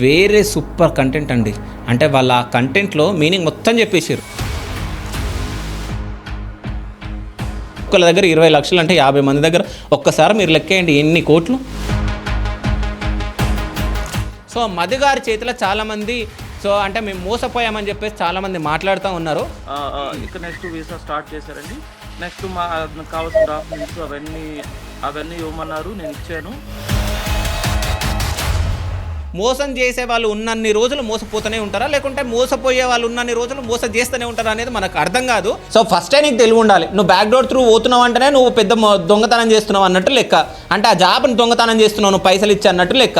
వేరే super content అండి. అంటే వాళ్ళ కంటెంట్లో మీనింగ్ మొత్తం చెప్పేసారు. ఒక్కళ్ళ దగ్గర 20 లక్షలు అంటే 50 మంది దగ్గర ఒక్కసారి మీరు లెక్కేయండి ఎన్ని కోట్లు. సో మధు గారి చేతిలో చాలామంది అంటే మేము మోసపోయామని చెప్పేసి చాలామంది మాట్లాడుతూ ఉన్నారు. ఇక నెక్స్ట్ వీసా స్టార్ట్ చేశారండి. నెక్స్ట్ కావాల్సిన డాక్యుమెంట్స్ అవన్నీ ఇవ్వమన్నారు, నేను ఇచ్చాను. మోసం చేసే వాళ్ళు ఉన్నన్ని రోజులు మోసపోతూనే ఉంటారా, లేకుంటే మోసపోయే వాళ్ళు ఉన్నన్ని రోజులు మోసం చేస్తూనే ఉంటారా అనేది మనకు అర్థం కాదు. సో ఫస్టే నీకు తెలివి ఉండాలి. నువ్వు బ్యాక్ డోర్ త్రూ పోతున్నావు అంటేనే నువ్వు పెద్ద దొంగతనం చేస్తున్నావు అన్నట్టు లెక్క. అంటే ఆ జాబ్ని దొంగతనం చేస్తున్నావు, నువ్వు పైసలు ఇచ్చి అన్నట్టు లెక్క.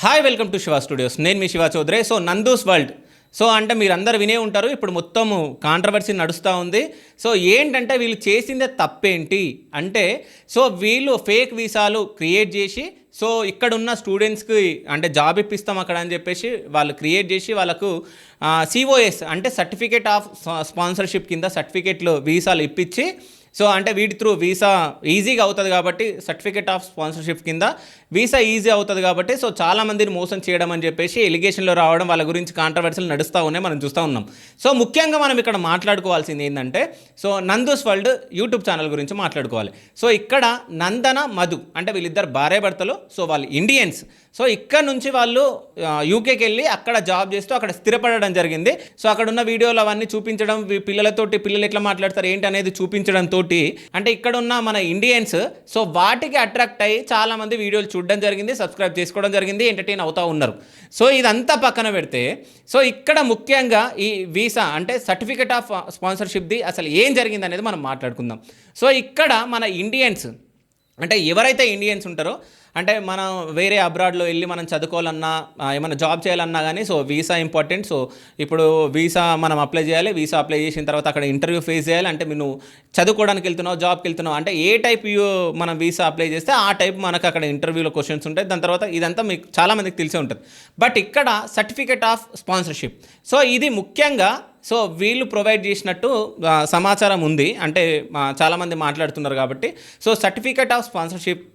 Hi, welcome to Shiva studios. నేను మీ Shiva Chowdary. So Nandu's world. So అంటే మీరు అందరు వినే ఉంటారు, ఇప్పుడు మొత్తం కాంట్రవర్సీ నడుస్తూ ఉంది. సో ఏంటంటే వీళ్ళు చేసిందే తప్పేంటి అంటే, సో వీళ్ళు ఫేక్ వీసాలు క్రియేట్ చేసి సో ఇక్కడున్న స్టూడెంట్స్కి అంటే జాబ్ ఇప్పిస్తాం అక్కడ అని చెప్పేసి వాళ్ళు క్రియేట్ చేసి వాళ్ళకు సిఓఎస్ అంటే సర్టిఫికేట్ ఆఫ్ స్పాన్సర్షిప్ కింద సర్టిఫికేట్లు వీసాలు ఇప్పించి సో అంటే వీటి త్రూ వీసా ఈజీగా అవుతుంది కాబట్టి సర్టిఫికేట్ ఆఫ్ స్పాన్సర్షిప్ కింద వీసా ఈజీ అవుతుంది కాబట్టి సో చాలామందిని మోసం చేయడం అని చెప్పేసి ఎలిగేషన్లో రావడం, వాళ్ళ గురించి కాంట్రవర్సీలు నడుస్తూ ఉన్నాయి, మనం చూస్తూ ఉన్నాం. సో ముఖ్యంగా మనం ఇక్కడ మాట్లాడుకోవాల్సింది ఏంటంటే, so Nandu's world YouTube channel గురించి మాట్లాడుకోవాలి. సో ఇక్కడ నందన, మధు అంటే వీళ్ళిద్దరు భార్యాభర్తలు. సో వాళ్ళు ఇండియన్స్. సో ఇక్కడ నుంచి వాళ్ళు యూకేకి వెళ్ళి అక్కడ జాబ్ చేస్తూ అక్కడ స్థిరపడడం జరిగింది. సో అక్కడ ఉన్న వీడియోలు అవన్నీ చూపించడం, పిల్లలతోటి పిల్లలు ఎట్లా మాట్లాడతారు ఏంటి అనేది చూపించడంతో అంటే ఇక్కడ ఉన్న మన ఇండియన్స్ సో వాటికి అట్రాక్ట్ అయ్యి చాలామంది వీడియోలు చూడడం జరిగింది, సబ్స్క్రైబ్ చేసుకోవడం జరిగింది, ఎంటర్టైన్ అవుతూ ఉన్నారు. సో ఇదంతా పక్కన పెడితే సో ఇక్కడ ముఖ్యంగా ఈ వీసా అంటే సర్టిఫికేట్ ఆఫ్ స్పాన్సర్షిప్ది అసలు ఏం జరిగింది అనేది మనం మాట్లాడుకుందాం. సో ఇక్కడ మన ఇండియన్స్ అంటే ఎవరైతే ఇండియన్స్ ఉంటారో అంటే మనం వేరే అబ్రాడ్లో వెళ్ళి మనం చదువుకోవాలన్నా ఏమైనా జాబ్ చేయాలన్నా కానీ సో వీసా ఇంపార్టెంట్. సో ఇప్పుడు వీసా మనం అప్లై చేయాలి. వీసా అప్లై చేసిన తర్వాత అక్కడ ఇంటర్వ్యూ ఫేస్ చేయాలి. అంటే నువ్వు చదువుకోవడానికి వెళ్తున్నావు, జాబ్కి వెళ్తున్నావు అంటే ఏ టైప్ మనం వీసా అప్లై చేస్తే ఆ టైప్ మనకు అక్కడ ఇంటర్వ్యూలో క్వశ్చన్స్ ఉంటాయి. దాని తర్వాత ఇదంతా మీకు చాలామందికి తెలిసే ఉంటుంది. బట్ ఇక్కడ సర్టిఫికేట్ ఆఫ్ స్పాన్సర్షిప్ సో ఇది ముఖ్యంగా సో వీళ్ళు ప్రొవైడ్ చేసినట్టు సమాచారం ఉంది. అంటే చాలామంది మాట్లాడుతున్నారు కాబట్టి సో సర్టిఫికేట్ ఆఫ్ స్పాన్సర్షిప్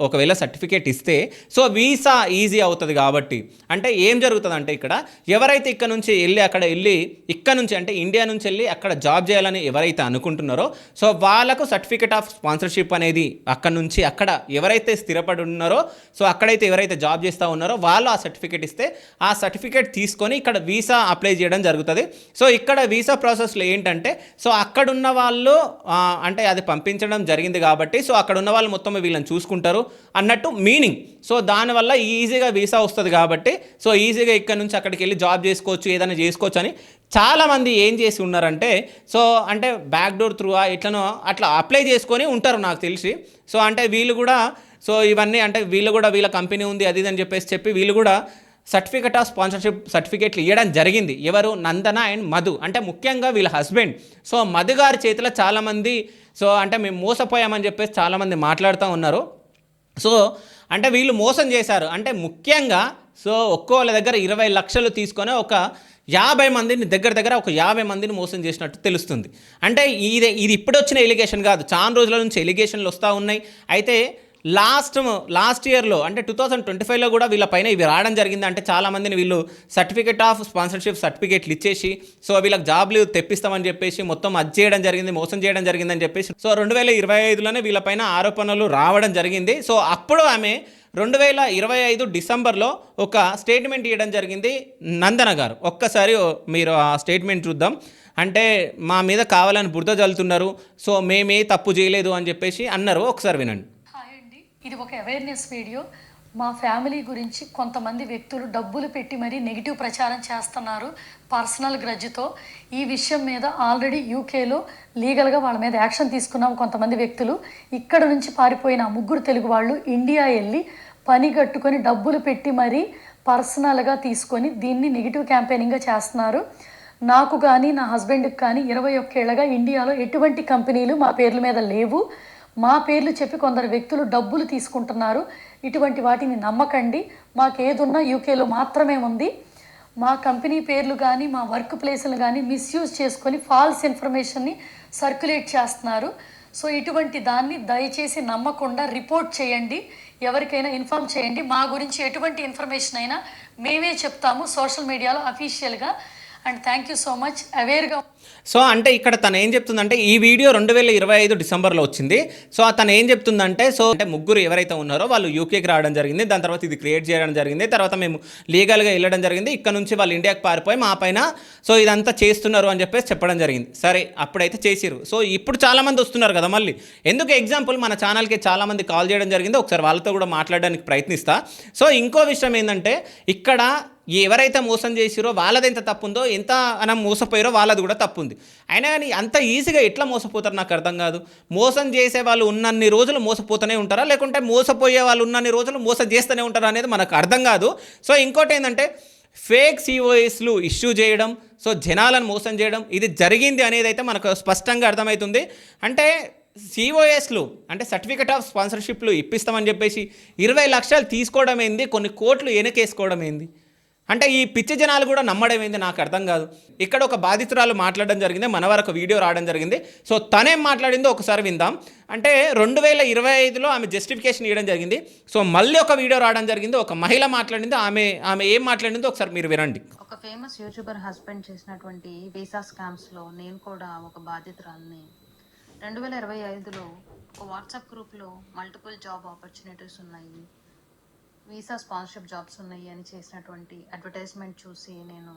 ఒకవేళ సర్టిఫికేట్ ఇస్తే సో వీసా ఈజీ అవుతుంది కాబట్టి అంటే ఏం జరుగుతుంది అంటే ఇక్కడ ఎవరైతే ఇక్కడ నుంచి వెళ్ళి అక్కడ వెళ్ళి ఇక్కడ నుంచి అంటే ఇండియా నుంచి వెళ్ళి అక్కడ జాబ్ చేయాలని ఎవరైతే అనుకుంటున్నారో సో వాళ్ళకు సర్టిఫికేట్ ఆఫ్ స్పాన్సర్షిప్ అనేది అక్కడ నుంచి అక్కడ ఎవరైతే స్థిరపడి ఉన్నారో సో అక్కడైతే ఎవరైతే జాబ్ చేస్తూ ఉన్నారో వాళ్ళు ఆ సర్టిఫికేట్ ఇస్తే ఆ సర్టిఫికేట్ తీసుకొని ఇక్కడ వీసా అప్లై చేయడం జరుగుతుంది. సో ఇక్కడ వీసా ప్రాసెస్లో ఏంటంటే సో అక్కడున్న వాళ్ళు అంటే అది పంపించడం జరిగింది కాబట్టి సో అక్కడ ఉన్న వాళ్ళు మొత్తం వీళ్ళని చూసుకుంటారు అన్నట్టు మీనింగ్. సో దానివల్ల ఈజీగా వీసా వస్తుంది కాబట్టి సో ఈజీగా ఇక్కడ నుంచి అక్కడికి వెళ్ళి జాబ్ చేసుకోవచ్చు, ఏదైనా చేసుకోవచ్చు అని చాలామంది ఏం చేసి ఉన్నారంటే సో అంటే బ్యాక్ డోర్ త్రూ ఎట్లనో అట్లా అప్లై చేసుకొని ఉంటారు నాకు తెలిసి. సో అంటే వీళ్ళు కూడా సో ఇవన్నీ అంటే వీళ్ళు కూడా వీళ్ళ కంపెనీ ఉంది అది అని చెప్పి వీళ్ళు కూడా సర్టిఫికేట్ ఆఫ్ స్పాన్సర్షిప్ సర్టిఫికేట్లు ఇవ్వడం జరిగింది. ఎవరు? నందన అండ్ మధు. అంటే ముఖ్యంగా వీళ్ళ హస్బెండ్. సో మధు గారి చేతిలో చాలామంది సో అంటే మేము మోసపోయామని చెప్పేసి చాలామంది మాట్లాడుతూ ఉన్నారు. సో అంటే వీళ్ళు మోసం చేశారు. అంటే ముఖ్యంగా సో ఒక్కోళ్ళ దగ్గర 20 లక్షలు తీసుకొని ఒక 50 మందిని దగ్గర ఒక 50 మందిని మోసం చేసినట్టు తెలుస్తుంది. అంటే ఇది ఇప్పుడు వచ్చిన ఎలిగేషన్ కాదు, చాలా రోజుల నుంచి ఎలిగేషన్లు వస్తూ ఉన్నాయి. అయితే లాస్ట్ ఇయర్లో అంటే 2025లో కూడా వీళ్ళపైన ఇవి రావడం జరిగింది. అంటే చాలామందిని వీళ్ళు సర్టిఫికేట్ ఆఫ్ స్పాన్సర్షిప్ సర్టిఫికేట్లు ఇచ్చేసి సో వీళ్ళకి జాబ్లు తెప్పిస్తామని చెప్పేసి మొత్తం అది చేయడం జరిగింది, మోసం చేయడం జరిగిందని చెప్పేసి సో 2025లోనే వీళ్ళపైన ఆరోపణలు రావడం జరిగింది. సో అప్పుడు ఆమె 2025 డిసెంబర్లో ఒక స్టేట్మెంట్ ఇవ్వడం జరిగింది నందన గారు. ఒక్కసారి మీరు ఆ స్టేట్మెంట్ చూద్దాం. అంటే మా మీద కావాలని బురద జల్లుతున్నారు, సో మేమే తప్పు చేయలేదు అని చెప్పేసి అన్నారు. ఒకసారి వినండి. ఇది ఒక అవేర్నెస్ వీడియో. మా ఫ్యామిలీ గురించి కొంతమంది వ్యక్తులు డబ్బులు పెట్టి మరీ నెగిటివ్ ప్రచారం చేస్తున్నారు పర్సనల్ గ్రడ్జ్తో. ఈ విషయం మీద ఆల్రెడీ యూకేలో లీగల్గా వాళ్ళ మీద యాక్షన్ తీసుకున్నాం కొంతమంది వ్యక్తులు. ఇక్కడ నుంచి పారిపోయిన 3 తెలుగు వాళ్ళు ఇండియా వెళ్ళి పని కట్టుకొని డబ్బులు పెట్టి మరీ పర్సనల్గా తీసుకొని దీన్ని నెగిటివ్ క్యాంపెయినింగ్గా చేస్తున్నారు. నాకు కానీ నా హస్బెండ్కి కానీ 21 ఏళ్ళగా ఇండియాలో ఎటువంటి కంపెనీలు మా పేర్ల మీద లేవు. మా పేర్లు చెప్పి కొందరు వ్యక్తులు డబ్బులు తీసుకుంటున్నారు. ఇటువంటి వాటిని నమ్మకండి. మాకేదున్నా యూకేలో మాత్రమే ఉంది. మా కంపెనీ పేర్లు కానీ మా వర్క్ ప్లేసులు కానీ మిస్యూజ్ చేసుకొని ఫాల్స్ ఇన్ఫర్మేషన్ని సర్క్యులేట్ చేస్తున్నారు. సో ఇటువంటి దాన్ని దయచేసి నమ్మకుండా రిపోర్ట్ చేయండి, ఎవరికైనా ఇన్ఫామ్ చేయండి. మా గురించి ఎటువంటి ఇన్ఫర్మేషన్ అయినా మేమే చెప్తాము సోషల్ మీడియాలో అఫీషియల్గా. And thank you so much. అవేర్గా సో అంటే ఇక్కడ తను ఏం చెప్తుందంటే, ఈ వీడియో 2025 డిసెంబర్లో వచ్చింది. సో తను ఏం చెప్తుందంటే, సో అంటే ముగ్గురు ఎవరైతే ఉన్నారో వాళ్ళు యూకేకి రావడం జరిగింది, దాని తర్వాత ఇది క్రియేట్ చేయడం జరిగింది, తర్వాత మేము లీగల్గా వెళ్ళడం జరిగింది, ఇక్కడ నుంచి వాళ్ళు ఇండియాకి పారిపోయి మా పైన సో ఇదంతా చేస్తున్నారు అని చెప్పేసి చెప్పడం జరిగింది. సరే, అప్పుడైతే చేసిరు. సో ఇప్పుడు చాలామంది వస్తున్నారు కదా మళ్ళీ. ఎందుకు ఎగ్జాంపుల్ మన ఛానల్కి చాలామంది కాల్ చేయడం జరిగింది, ఒకసారి వాళ్ళతో కూడా మాట్లాడడానికి ప్రయత్నిస్తా. సో ఇంకో విషయం ఏంటంటే, ఇక్కడ ఎవరైతే మోసం చేసిరో వాళ్ళది ఎంత తప్పు ఉందో, ఎంత మనం మోసపోయారో వాళ్ళది కూడా తప్పు ఉంది. అయినా కానీ అంత ఈజీగా ఎట్లా మోసపోతారు నాకు అర్థం కాదు. మోసం చేసే వాళ్ళు ఉన్నన్ని రోజులు మోసపోతూనే ఉంటారా, లేకుంటే మోసపోయే వాళ్ళు ఉన్నన్ని రోజులు మోసం చేస్తూనే ఉంటారా అనేది మనకు అర్థం కాదు. సో ఇంకోటి ఏంటంటే, ఫేక్ సిఓఎస్లు ఇష్యూ చేయడం, సో జనాలను మోసం చేయడం, ఇది జరిగింది అనేది అయితే మనకు స్పష్టంగా అర్థమవుతుంది. అంటే సిఓఎస్లు అంటే సర్టిఫికెట్ ఆఫ్ స్పాన్సర్షిప్లు ఇప్పిస్తామని చెప్పేసి 20 లక్షలు తీసుకోవడం ఏంది, కొన్ని కోట్లు వెనకేసుకోవడం ఏంది, అంటే ఈ పిచ్చి జనాలు కూడా నమ్మడం ఏంది నాకు అర్థం కాదు. ఇక్కడ ఒక బాధితురాలు మాట్లాడడం జరిగింది, మన వరకు వీడియో రావడం జరిగింది. సో తనేం మాట్లాడిందో ఒకసారి విందాం. అంటే 2025లో ఆమె జస్టిఫికేషన్ ఇవ్వడం జరిగింది. సో మళ్ళీ ఒక వీడియో రావడం జరిగింది, ఒక మహిళ మాట్లాడింది, ఆమె ఏం మాట్లాడిందో ఒకసారి మీరు వినండి. ఒక ఫేమస్ యూట్యూబర్ హస్బెండ్ చేసినటువంటి వీసా స్కామ్స్లో నేను కూడా ఒక బాధితురాలని. 2025లో ఒక వాట్సాప్ గ్రూప్లో మల్టిపుల్ జాబ్ ఆపర్చునిటీస్ ఉన్నాయి, వీసా స్పాన్సర్షిప్ జాబ్స్ ఉన్నాయి అని చేసినటువంటి అడ్వర్టైజ్మెంట్ చూసి నేను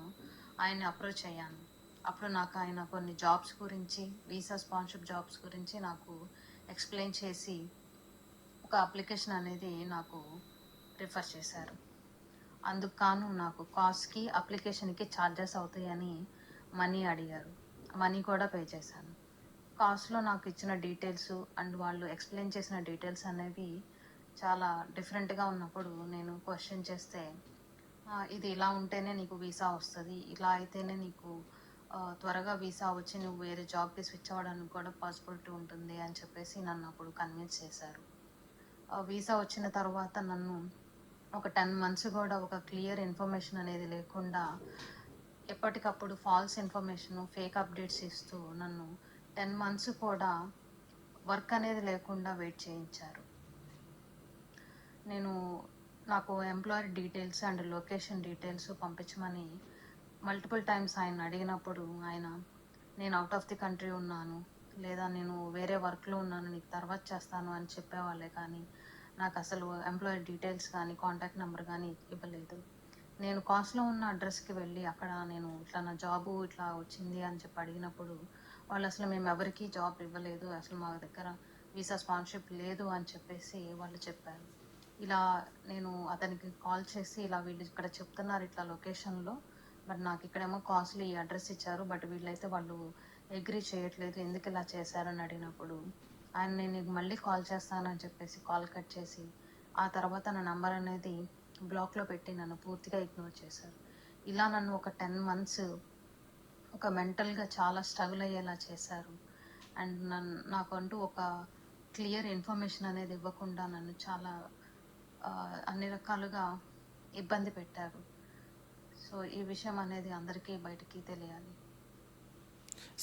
ఆయన్ని అప్రోచ్ అయ్యాను. అప్పుడు నాకు ఆయన కొన్ని జాబ్స్ గురించి, వీసా స్పాన్సర్షిప్ జాబ్స్ గురించి నాకు ఎక్స్ప్లెయిన్ చేసి ఒక అప్లికేషన్ అనేది నాకు రిఫర్ చేశారు. అందుకు కాను నాకు కాస్ట్కి, అప్లికేషన్కి ఛార్జెస్ అవుతాయని మనీ అడిగారు. మనీ కూడా పే చేశాను. కాస్ట్లో నాకు ఇచ్చిన డీటెయిల్స్ అండ్ వాళ్ళు ఎక్స్ప్లెయిన్ చేసిన డీటెయిల్స్ అనేవి చాలా డిఫరెంట్గా ఉన్నప్పుడు నేను క్వశ్చన్ చేస్తే, ఇది ఇలా ఉంటేనే నీకు వీసా వస్తుంది, ఇలా అయితేనే నీకు త్వరగా వీసా వచ్చి నువ్వు వేరే జాబ్కి స్విచ్ అవ్వడానికి కూడా పాసిబిలిటీ ఉంటుంది అని చెప్పేసి నన్ను అప్పుడు కన్విన్స్ చేశారు. వీసా వచ్చిన తర్వాత నన్ను ఒక 10 months కూడా ఒక క్లియర్ ఇన్ఫర్మేషన్ అనేది లేకుండా ఎప్పటికప్పుడు ఫాల్స్ ఇన్ఫర్మేషన్, ఫేక్ అప్డేట్స్ ఇస్తూ నన్ను 10 months కూడా వర్క్ అనేది లేకుండా వెయిట్ చేయించారు. నాకు employer details and location details పంపించమని మల్టిపుల్ టైమ్స్ ఆయన అడిగినప్పుడు ఆయన, నేను అవుట్ ఆఫ్ ది కంట్రీ ఉన్నాను, లేదా నేను వేరే వర్క్లో ఉన్నాను, నీకు తర్వాత చేస్తాను అని చెప్పేవాళ్ళే, కానీ నాకు అసలు ఎంప్లాయర్ డీటెయిల్స్ కానీ కాంటాక్ట్ నెంబర్ కానీ ఇవ్వలేదు. నేను కాస్ట్లో ఉన్న అడ్రస్కి వెళ్ళి అక్కడ నేను ఇట్లా నా జాబు ఇట్లా వచ్చింది అని చెప్పి అడిగినప్పుడు వాళ్ళు అసలు మేము ఎవరికీ జాబ్ ఇవ్వలేదు, అసలు మా దగ్గర వీసా స్పాన్సర్షిప్ లేదు అని చెప్పేసి వాళ్ళు చెప్పారు. ఇలా నేను అతనికి కాల్ చేసి, ఇలా వీళ్ళు ఇక్కడ చెప్తున్నారు ఇట్లా లొకేషన్లో, బట్ నాకు ఇక్కడేమో కాస్ట్లీ అడ్రస్ ఇచ్చారు, బట్ వీళ్ళైతే వాళ్ళు అగ్రీ చేయట్లేదు, ఎందుకు ఇలా చేశారని అడిగినప్పుడు ఆయన, నేను మళ్ళీ కాల్ చేస్తానని చెప్పేసి కాల్ కట్ చేసి, ఆ తర్వాత నా నెంబర్ అనేది బ్లాక్లో పెట్టి నన్ను పూర్తిగా ఇగ్నోర్ చేశారు. ఇలా నన్ను ఒక 10 months ఒక మెంటల్గా చాలా స్ట్రగుల్ అయ్యేలా చేశారు. అండ్ నాకంటూ ఒక క్లియర్ ఇన్ఫర్మేషన్ అనేది ఇవ్వకుండా నన్ను చాలా అన్ని రకాలుగా ఇబ్బంది పెట్టారు. సో ఈ విషయం అనేది అందరికీ బయటికి తెలియాలి.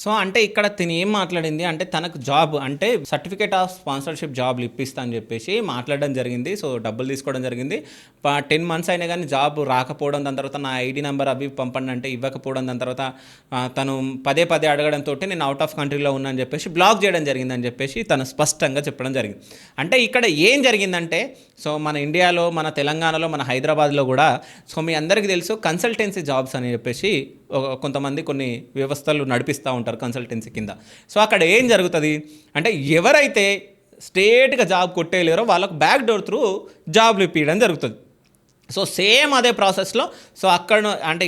సో అంటే ఇక్కడ తిని ఏం మాట్లాడింది అంటే, తనకు జాబ్ అంటే సర్టిఫికేట్ ఆఫ్ స్పాన్సర్షిప్ జాబ్లు ఇప్పిస్తా అని చెప్పేసి మాట్లాడడం జరిగింది. సో డబ్బులు తీసుకోవడం జరిగింది. 10 months అయినా కానీ జాబ్ రాకపోవడం, దాని తర్వాత నా ఐడి నెంబర్ అవి పంపండి అంటే ఇవ్వకపోవడం, దాని తర్వాత తను పదే అడగడంతో నేను అవుట్ ఆఫ్ కంట్రీలో ఉన్నా అని చెప్పేసి బ్లాక్ చేయడం జరిగిందని చెప్పేసి తను స్పష్టంగా చెప్పడం జరిగింది. అంటే ఇక్కడ ఏం జరిగిందంటే, సో మన ఇండియాలో, మన తెలంగాణలో, మన హైదరాబాద్లో కూడా సో మీ అందరికీ తెలుసు కన్సల్టెన్సీ జాబ్స్ అని చెప్పేసి కొంతమంది కొన్ని వ్యవస్థలు నడిపిస్తూ ఉంటారు కన్సల్టెన్సీ కింద. సో అక్కడ ఏం జరుగుతుంది అంటే, ఎవరైతే స్ట్రేట్గా జాబ్ కొట్టేయలేరో వాళ్ళకు బ్యాక్ డోర్ త్రూ జాబ్లు ఇప్పించడం జరుగుతుంది. సో సేమ్ అదే ప్రాసెస్లో సో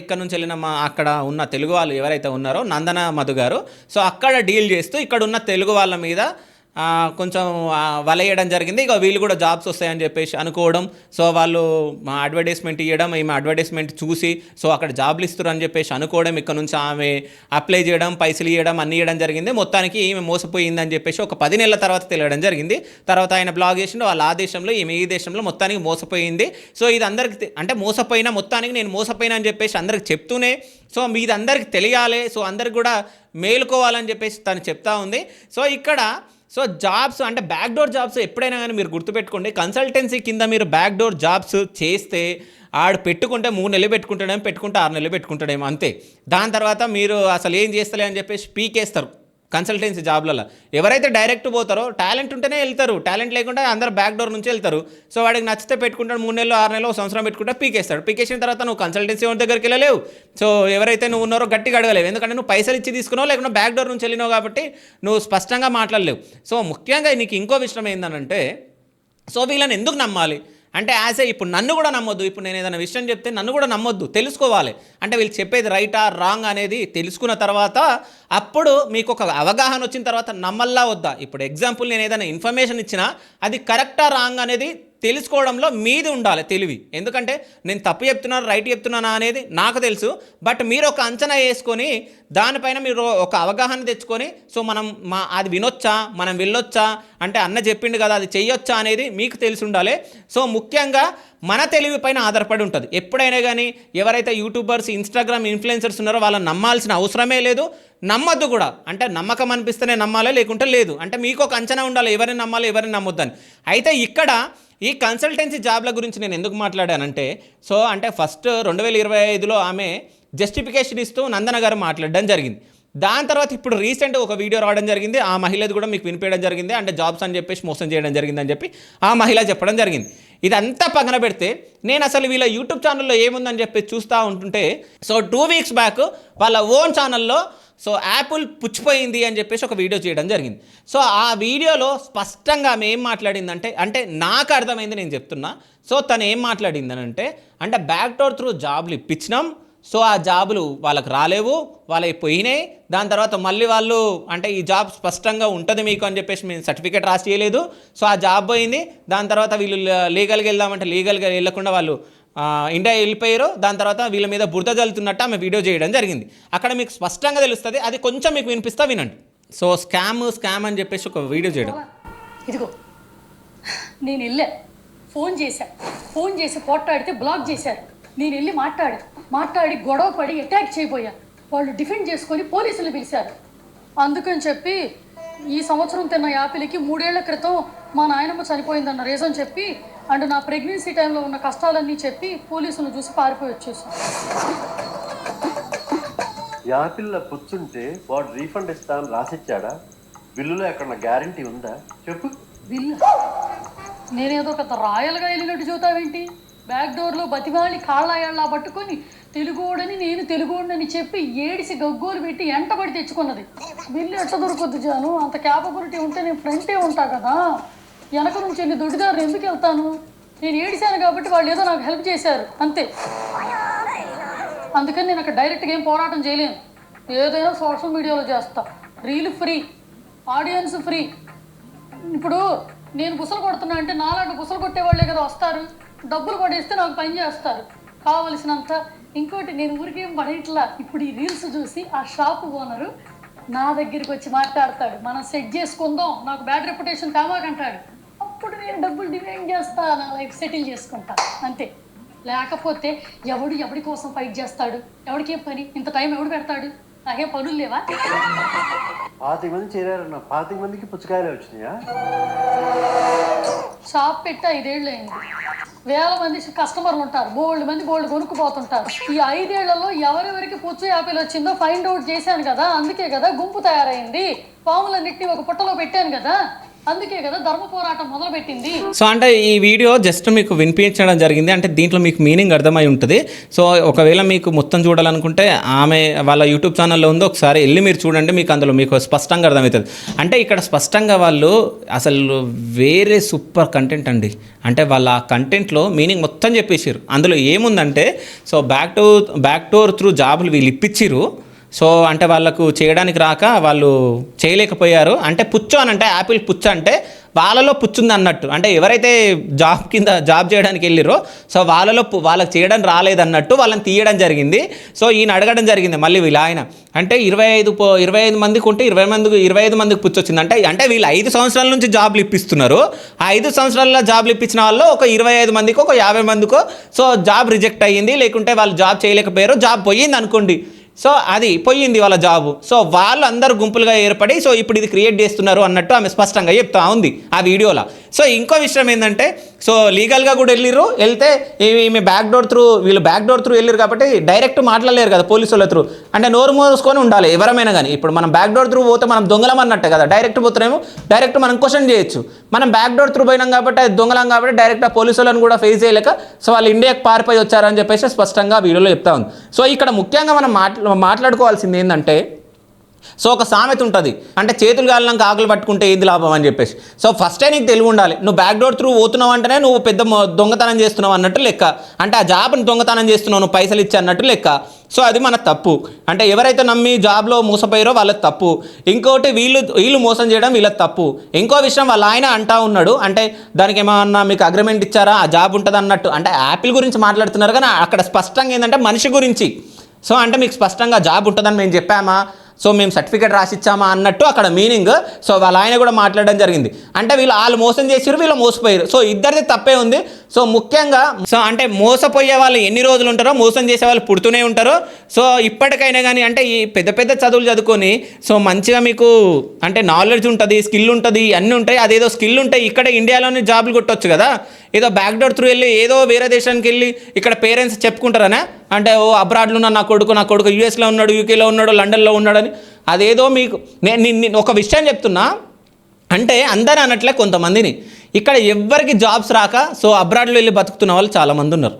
ఇక్కడ నుంచి వెళ్ళిన అక్కడ ఉన్న తెలుగు వాళ్ళు ఎవరైతే ఉన్నారో నందన మధు గారు, సో అక్కడ డీల్ చేస్తూ ఇక్కడ ఉన్న తెలుగు వాళ్ళ మీద కొంచెం వలయడం జరిగింది. ఇక వీళ్ళు కూడా జాబ్స్ వస్తాయని చెప్పేసి అనుకోవడం, సో వాళ్ళు అడ్వర్టైజ్మెంట్ ఇవ్వడం, ఈమె అడ్వర్టైజ్మెంట్ చూసి సో అక్కడ జాబ్లు ఇస్తారు అని చెప్పేసి అనుకోవడం, ఇక్కడ నుంచి ఆమె అప్లై చేయడం, పైసలు ఇవ్వడం, అన్నీ ఇవ్వడం జరిగింది. మొత్తానికి ఈమె మోసపోయిందని చెప్పేసి ఒక 10 నెలల తర్వాత తెలియడం జరిగింది. తర్వాత ఆయన బ్లాగ్ చేసిండు, వాళ్ళ ఆ దేశంలో ఈమె ఈ దేశంలో మొత్తానికి మోసపోయింది. సో ఇది అందరికి అంటే మోసపోయినా, మొత్తానికి నేను మోసపోయినా అని చెప్పేసి అందరికి చెప్తూనే సో మీది అందరికి తెలియాలి, సో అందరికి కూడా మేలుకోవాలని చెప్పేసి తను చెప్తా ఉంది. సో ఇక్కడ సో జాబ్స్ అంటే బ్యాక్డోర్ జాబ్స్ ఎప్పుడైనా కానీ మీరు గుర్తుపెట్టుకోండి, కన్సల్టెన్సీ కింద మీరు బ్యాక్డోర్ జాబ్స్ చేస్తే ఆడు పెట్టుకుంటే 3 నెలలు పెట్టుకుంటాడేమో, పెట్టుకుంటే 6 నెలలు పెట్టుకుంటాడేమో అంతే. దాని తర్వాత మీరు అసలు ఏం చేస్తలే అని చెప్పేసి పీకేస్తారు కన్సల్టెన్సీ జాబ్లలో. ఎవరైతే డైరెక్ట్ పోతారో టాలెంట్ ఉంటేనే వెళ్తారు, టాలెంట్ లేకుండా అందరూ బ్యాక్ డోర్ నుంచి వెళ్తారు. సో వాడికి నచ్చితే పెట్టుకుంటాడు, 3 నెలలు 6 నెలలు 1 సంవత్సరం పెట్టుకుంటే పీకేస్తాడు. పీకేసిన తర్వాత నువ్వు కన్సల్టెన్సీ వాళ్ళ దగ్గరికి వెళ్ళలేవు. సో ఎవరైతే నువ్వు ఉన్నారో గట్టిగా అడగలేవు, ఎందుకంటే నువ్వు పైసలు ఇచ్చి తీసుకున్నావు లేకుండా బ్యాక్ డోర్ నుంచి వెళ్ళినావు కాబట్టి నువ్వు స్పష్టంగా మాట్లాడలేవు. సో ముఖ్యంగా నీకు ఇంకో విషయం ఏంటంటే, సో వీళ్ళని ఎందుకు నమ్మాలి అంటే ఇప్పుడు నన్ను కూడా నమ్మొద్దు. ఇప్పుడు నేను ఏదైనా విషయం చెప్తే నన్ను కూడా నమ్మొద్దు, తెలుసుకోవాలి. అంటే వీళ్ళు చెప్పేది రైటా రాంగ్ అనేది తెలుసుకున్న తర్వాత అప్పుడు మీకు ఒక అవగాహన వచ్చిన తర్వాత నమ్మల్లా వద్దా. ఇప్పుడు ఎగ్జాంపుల్ నేను ఏదైనా ఇన్ఫర్మేషన్ ఇచ్చినా అది కరెక్టా రాంగ్ అనేది తెలుసుకోవడంలో మీది ఉండాలి తెలివి. ఎందుకంటే నేను తప్పు చెప్తున్నాను రైట్ చెప్తున్నానా అనేది నాకు తెలుసు, బట్ మీరు ఒక అంచనా వేసుకొని దానిపైన మీరు ఒక అవగాహన తెచ్చుకొని సో అది వినొచ్చా, మనం వెళ్ళొచ్చా, అంటే అన్న చెప్పిండు కదా అది చెయ్యొచ్చా అనేది మీకు తెలిసి ఉండాలి. సో ముఖ్యంగా మన తెలివి పైన ఆధారపడి ఉంటుంది ఎప్పుడైనా కానీ. ఎవరైతే యూట్యూబర్స్ ఇన్స్టాగ్రామ్ ఇన్ఫ్లుయెన్సర్స్ ఉన్నారో వాళ్ళని నమ్మాల్సిన అవసరమే లేదు, నమ్మొద్దు కూడా. అంటే నమ్మకం అనిపిస్తేనే నమ్మాలి, లేకుంటే లేదు. అంటే మీకు ఒక అంచనా ఉండాలి ఎవరిని నమ్మాలి ఎవరిని నమ్మొద్దని. అయితే ఇక్కడ ఈ కన్సల్టెన్సీ జాబ్ల గురించి నేను ఎందుకు మాట్లాడానంటే, సో అంటే ఫస్ట్ 2025లో ఆమె జస్టిఫికేషన్ ఇస్తూ నందన గారు మాట్లాడడం జరిగింది. దాని తర్వాత ఇప్పుడు రీసెంట్ ఒక వీడియో రావడం జరిగింది, ఆ మహిళది కూడా మీకు వినిపించడం జరిగింది. అంటే జాబ్స్ అని చెప్పేసి మోసం చేయడం జరిగిందని చెప్పి ఆ మహిళ చెప్పడం జరిగింది. ఇదంతా పక్కన పెడితే నేను అసలు వీళ్ళ యూట్యూబ్ ఛానల్లో ఏముందని చెప్పి చూస్తూ ఉంటుంటే, సో 2 వీక్స్ బ్యాక్ వాళ్ళ ఓన్ ఛానల్లో సో యాపిల్ పుచ్చిపోయింది అని చెప్పేసి ఒక వీడియో చేయడం జరిగింది. సో ఆ వీడియోలో స్పష్టంగా ఆమె ఏం మాట్లాడిందంటే, అంటే నాకు అర్థమైంది నేను చెప్తున్నా. సో తను ఏం మాట్లాడిందనంటే, అంటే బ్యాక్ డోర్ త్రూ జాబ్లు ఇప్పించినాం, సో ఆ జాబులు వాళ్ళకి రాలేవు, వాళ్ళకి పోయినాయి. దాని తర్వాత మళ్ళీ వాళ్ళు అంటే ఈ జాబ్ స్పష్టంగా ఉంటుంది మీకు అని చెప్పేసి మేము సర్టిఫికేట్ రాసి చేయలేదు, సో ఆ జాబ్ పోయింది. దాని తర్వాత వీళ్ళు లీగల్గా వెళ్దామంటే లీగల్గా వెళ్ళకుండా వాళ్ళు ఇండియా వెళ్ళిపోయారు. దాని తర్వాత వీళ్ళ మీద బురద జల్లుతున్నట్టు ఆమె వీడియో చేయడం జరిగింది. అక్కడ మీకు స్పష్టంగా తెలుస్తుంది, అది కొంచెం మీకు వినిపిస్తా వినండి. సో స్కామ్ అని చెప్పేసి ఒక వీడియో చేయడం. ఇదిగో నేను వెళ్ళా, ఫోన్ చేసి పోట్లాడితే బ్లాక్ చేశారు. నేను వెళ్ళి మాట్లాడి గొడవ పడి అటాక్ చేయబోయా. వాళ్ళు డిఫెండ్ చేసుకొని పోలీసులు పిలిచారు. అందుకని చెప్పి ఈ సంవత్సరం తిన్న యాపిల్కి 3 ఏళ్ల క్రితం మా నాయనమ్మ చనిపోయిందన్న రీజన్ చెప్పి అండ్ నా ప్రెగ్నెన్సీ టైంలో ఉన్న కష్టాలన్నీ చెప్పి పోలీసులను చూసి పారిపోయి వచ్చేసాను. యాపిల్లో పుచ్చుంటే వాడు రీఫండ్ ఇస్తానని రాసిచ్చాడా? బిల్లులో ఎక్కడ గ్యారంటీ ఉందా చెప్పు. బిల్లు నేనేదో పెద్ద రాయల్గా వెళ్ళినట్టు చూతావేంటి? బ్యాక్ డోర్లో బతిమాలి కాళ్ళాయాళ్ళ పట్టుకొని తెలుగోడని నేను తెలుగోడని చెప్పి ఏడిసి గగ్గోలు పెట్టి ఎంటబడి తెచ్చుకున్నది. బిల్లు ఎట్లా దొరకొద్దు జాను? అంత క్యాపబిలిటీ ఉంటే నేను ఫ్రంటే ఉంటా కదా, వెనక నుంచి వెళ్ళి దొడ్డిదారులు ఎందుకు వెళ్తాను? నేను ఏడిశాను కాబట్టి వాళ్ళు ఏదో నాకు హెల్ప్ చేశారు అంతే. అందుకని నేను అక్కడ డైరెక్ట్గా ఏం పోరాటం చేయలేను. ఏదైనా సోషల్ మీడియాలో చేస్తా. Reel free, audience free. ఇప్పుడు నేను బుసలు కొడుతున్నా అంటే నాలాంటి బుసలు కొట్టేవాళ్ళే కదా వస్తారు, డబ్బులు పడేస్తే నాకు పని చేస్తారు కావలసినంత. ఇంకోటి నేను ఊరికేం పడేట్లా. ఇప్పుడు ఈ రీల్స్ చూసి ఆ షాపు ఓనరు నా దగ్గరికి వచ్చి మాట్లాడతాడు, మనం సెట్ చేసుకుందాం, నాకు బ్యాడ్ రెప్యుటేషన్ కావాకంటాడు. అప్పుడు నేను డబ్బులు డిమాండ్ చేస్తా, నా లైఫ్ సెటిల్ చేసుకుంటా అంతే. లేకపోతే ఎవడి కోసం ఫైట్ చేస్తాడు? ఎవడికేం పని? ఇంత టైం ఎవడు పెడతాడు? నాకేం పనులు లేవా? 25 మంది చేరారన్న, 25 మందికి పుచ్చకాయలే వచ్చినాయా? షాప్ పెట్టి 5 ఏళ్ళు అయింది. వేల మంది కస్టమర్లు ఉంటారు, బోల్డ్ మంది కొనుక్కుపోతుంటారు. ఈ 5 ఏళ్లలో ఎవరెవరికి పుచ్చు యాపిల్ వచ్చిందో ఫైండ్ అవుట్ చేశాను కదా, అందుకే కదా గుంపు తయారైంది. పాములన్నింటినీ ఒక పుట్టలో పెట్టాను కదా, అందుకే కదా ధర్మ పోరాటం మొదలుపెట్టింది. సో అంటే ఈ వీడియో జస్ట్ మీకు వినిపించడం జరిగింది, అంటే దీంట్లో మీకు మీనింగ్ అర్థమై ఉంటుంది. సో ఒకవేళ మీకు మొత్తం చూడాలనుకుంటే ఆమె వాళ్ళ యూట్యూబ్ ఛానల్లో ఉందో ఒకసారి వెళ్ళి మీరు చూడండి, మీకు అందులో మీకు స్పష్టంగా అర్థమవుతుంది. అంటే ఇక్కడ స్పష్టంగా వాళ్ళు అసలు వేరే సూపర్ కంటెంట్ అండి. అంటే వాళ్ళ కంటెంట్లో మీనింగ్ మొత్తం చెప్పేసారు. అందులో ఏముందంటే, సో బ్యాక్ డోర్ త్రూ జాబులు వీళ్ళు ఇప్పించిరు. సో అంటే వాళ్ళకు చేయడానికి రాక వాళ్ళు చేయలేకపోయారు. అంటే పుచ్చు అని అంటే యాపిల్ పుచ్చు అంటే వాళ్ళలో పుచ్చుంది అన్నట్టు. అంటే ఎవరైతే జాబ్ చేయడానికి వెళ్ళిరో సో వాళ్ళకి చేయడం రాలేదన్నట్టు వాళ్ళని తీయడం జరిగింది. సో ఈయన అడగడం జరిగింది మళ్ళీ వీళ్ళు ఆయన అంటే 25 మందికి ఉంటే 25 మందికి పుచ్చు వచ్చింది. అంటే వీళ్ళు 5 సంవత్సరాల నుంచి జాబ్లు ఇప్పిస్తున్నారు. ఆ 5 సంవత్సరాల జాబ్లు ఇప్పించిన వాళ్ళు ఒక 25 మందికో ఒక 50 మందికో సో జాబ్ రిజెక్ట్ అయ్యింది, లేకుంటే వాళ్ళు జాబ్ చేయలేకపోయారు, జాబ్ పోయింది అనుకోండి. సో అది పోయింది వాళ్ళ జాబు. సో వాళ్ళు అందరూ గుంపులుగా ఏర్పడి సో ఇప్పుడు ఇది క్రియేట్ చేస్తున్నారు అన్నట్టు ఆమె స్పష్టంగా చెప్తా ఉంది ఆ వీడియోలో. సో ఇంకో విషయం ఏంటంటే సో లీగల్గా కూడా వెళ్తే ఈమె వీళ్ళు బ్యాక్ డోర్ త్రూ వెళ్ళారు కాబట్టి డైరెక్ట్ మాట్లాడలేరు కదా పోలీసు వాళ్ళ త్రూ. అంటే నోరు మోసుకొని ఉండాలి ఎవరమైనా కానీ. ఇప్పుడు మనం బ్యాక్ డోర్ త్రూ పోతే మనం దొంగలం అన్నట్టే కదా, డైరెక్ట్ పోతున్నామో డైరెక్ట్ మనం క్వశ్చన్ చేయొచ్చు. మనం బ్యాక్ డోర్ త్రూ పోయినాం కాబట్టి అది దొంగలం కాబట్టి డైరెక్ట్ ఆ పోలీసు వాళ్ళని కూడా ఫేస్ చేయలేక సో వాళ్ళు ఇండియాకి పారిపోయి వచ్చారని చెప్పేసి స్పష్టంగా వీడియోలో చెప్తా ఉంది. సో ఇక్కడ ముఖ్యంగా మనం మాట్లాడుకోవాల్సింది ఏంటంటే సో ఒక సామెత ఉంటుంది, అంటే చేతులు కాలినాక ఆకులు పట్టుకుంటే ఏంది లాభం అని చెప్పేసి. సో ఫస్టే నీకు తెలివి ఉండాలి, నువ్వు బ్యాక్ డోర్ త్రూ పోతున్నావు అంటేనే నువ్వు పెద్ద దొంగతనం చేస్తున్నావు అన్నట్టు లెక్క. అంటే ఆ జాబ్ని దొంగతనం చేస్తున్నావు, నువ్వు పైసలు ఇచ్చే అన్నట్టు లెక్క. సో అది మన తప్పు. అంటే ఎవరైతే నమ్మి జాబ్లో మోసపోయారో వాళ్ళకి తప్పు. ఇంకోటి వీళ్ళు మోసం చేయడం వీళ్ళకి తప్పు. ఇంకో విషయం వాళ్ళ ఆయన అంటా ఉన్నాడు, అంటే దానికి ఏమన్నా మీకు అగ్రిమెంట్ ఇచ్చారా, ఆ జాబ్ ఉంటుంది అన్నట్టు. అంటే యాపిల్ గురించి మాట్లాడుతున్నారు కానీ అక్కడ స్పష్టంగా ఏంటంటే మనిషి గురించి. సో అంటే మీకు స్పష్టంగా జాబ్ ఉంటుందని మేము చెప్పామా, సో మేము సర్టిఫికేట్ రాసిచ్చామా అన్నట్టు అక్కడ మీనింగ్. సో వాళ్ళ ఆయన కూడా మాట్లాడడం జరిగింది. అంటే వాళ్ళు మోసం చేసారు, వీళ్ళు మోసపోయారు. సో ఇద్దరిది తప్పే ఉంది. సో ముఖ్యంగా సో అంటే మోసపోయే వాళ్ళు ఎన్ని రోజులు ఉంటారో మోసం చేసే వాళ్ళు పుడుతూనే ఉంటారో. సో ఇప్పటికైనా కానీ అంటే ఈ పెద్ద పెద్ద చదువులు చదువుకొని సో మంచిగా మీకు అంటే నాలెడ్జ్ ఉంటుంది, స్కిల్ ఉంటుంది, అన్నీ ఉంటాయి. అదేదో స్కిల్ ఉంటాయి ఇక్కడ ఇండియాలోనే జాబులు కొట్టవచ్చు కదా. ఏదో బ్యాక్ డోర్ త్రూ వెళ్ళి ఏదో వేరే దేశానికి వెళ్ళి ఇక్కడ పేరెంట్స్ చెప్పుకుంటారనే, అంటే ఓ అబ్రాడ్లో ఉన్న నా కొడుకు యూఎస్లో ఉన్నాడు, యూకేలో ఉన్నాడు, లండన్లో ఉన్నాడని. అదేదో మీకు నేను ఒక విషయం చెప్తున్నా, అంటే అందరూ అనట్లే కొంతమందిని ఇక్కడ ఎవ్వరికి జాబ్స్ రాక సో అబ్రాడ్లో వెళ్ళి బతుకుతున్న వాళ్ళు చాలామంది ఉన్నారు.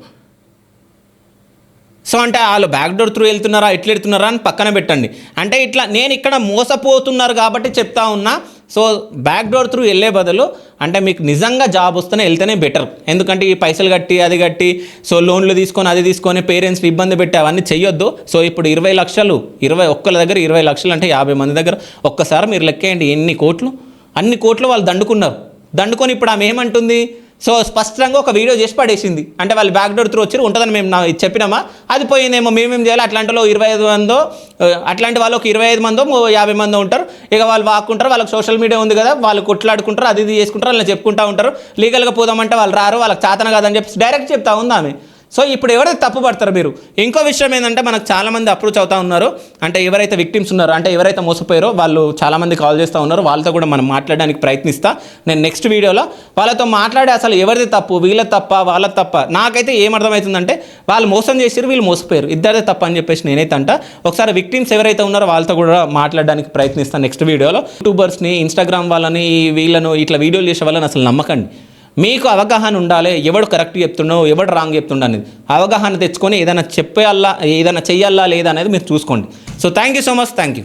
సో అంటే వాళ్ళు బ్యాక్ డోర్ త్రూ వెళ్తున్నారా ఎట్లా వెళ్తున్నారా అని పక్కన పెట్టండి. అంటే ఇట్లా నేను ఇక్కడ మోసపోతున్నారు కాబట్టి చెప్తా ఉన్నా. సో బ్యాక్ డోర్ త్రూ వెళ్ళే బదులు అంటే మీకు నిజంగా జాబ్ వస్తేనే వెళ్తేనే బెటర్. ఎందుకంటే ఈ పైసలు కట్టి అది కట్టి సో లోన్లు తీసుకొని అది తీసుకొని పేరెంట్స్ని ఇబ్బంది పెట్టి అవన్నీ చెయ్యొద్దు. సో ఇప్పుడు 20 లక్షలు ఒక్కళ్ళ దగ్గర 20 లక్షలు అంటే 50 మంది దగ్గర ఒక్కసారి మీరు లెక్కేయండి అన్ని కోట్లు వాళ్ళు దండుకొని ఇప్పుడు ఆమె ఏమంటుంది, సో స్పష్టంగా ఒక వీడియో చేసి పడేసింది. అంటే వాళ్ళు బ్యాక్ డోర్ త్రూ వచ్చి ఉంటుందని మేము చెప్పినామా, అది పోయిందేమో, మేమేం చేయాలి. అట్లాంటిలో 25 మందో అట్లాంటి వాళ్ళు ఒక 25 మందో 50 మందో ఉంటారు. ఇక వాళ్ళు వాక్కుంటారు, వాళ్ళకి సోషల్ మీడియా ఉంది కదా, వాళ్ళు కొట్లాడుకుంటారు, అది చేసుకుంటారు, అలా చెప్పుకుంటూ ఉంటారు. లీగల్గా పోదామంటే వాళ్ళు రారు, వాళ్ళకి చేతన కాదని చెప్పి డైరెక్ట్ చెప్తా ఉంది ఆమె. సో ఇప్పుడు ఎవరైతే తప్పు పడతారు మీరు. ఇంకో విషయం ఏంటంటే మనకు చాలామంది అప్రోచ్ అవుతూ ఉన్నారు, అంటే ఎవరైతే విక్టిమ్స్ ఉన్నారో అంటే ఎవరైతే మోసపోయారో వాళ్ళు చాలామంది కాల్ చేస్తూ ఉన్నారు. వాళ్ళతో కూడా మనం మాట్లాడడానికి ప్రయత్నిస్తా నేను నెక్స్ట్ వీడియోలో. వాళ్ళతో మాట్లాడే అసలు ఎవరిది తప్పు, వీళ్ళ తప్ప వాళ్ళ తప్ప నాకైతే ఏమర్థమవుతుందంటే వాళ్ళు మోసం చేసారు, వీళ్ళు మోసపోయారు, ఇద్దరిదే తప్ప అని చెప్పేసి నేనైతే అంట. ఒకసారి విక్టిమ్స్ ఎవరైతే ఉన్నారో వాళ్ళతో కూడా మాట్లాడడానికి ప్రయత్నిస్తాను నెక్స్ట్ వీడియోలో. యూట్యూబర్స్ని, ఇన్స్టాగ్రామ్ వాళ్ళని, వీళ్ళను ఇట్లా వీడియోలు చేసే వాళ్ళని అసలు నమ్మకండి. మీకు అవగాహన ఉండాలి, ఎవడు కరెక్ట్ చెప్తుండో ఎవడు రాంగ్ చెప్తుండో అనేది అవగాహన తెచ్చుకొని ఏదైనా చెప్పేయాలా, ఏదైనా చెయ్యాలా లేదా అనేది మీరు చూసుకోండి. So thank you so much, thank you.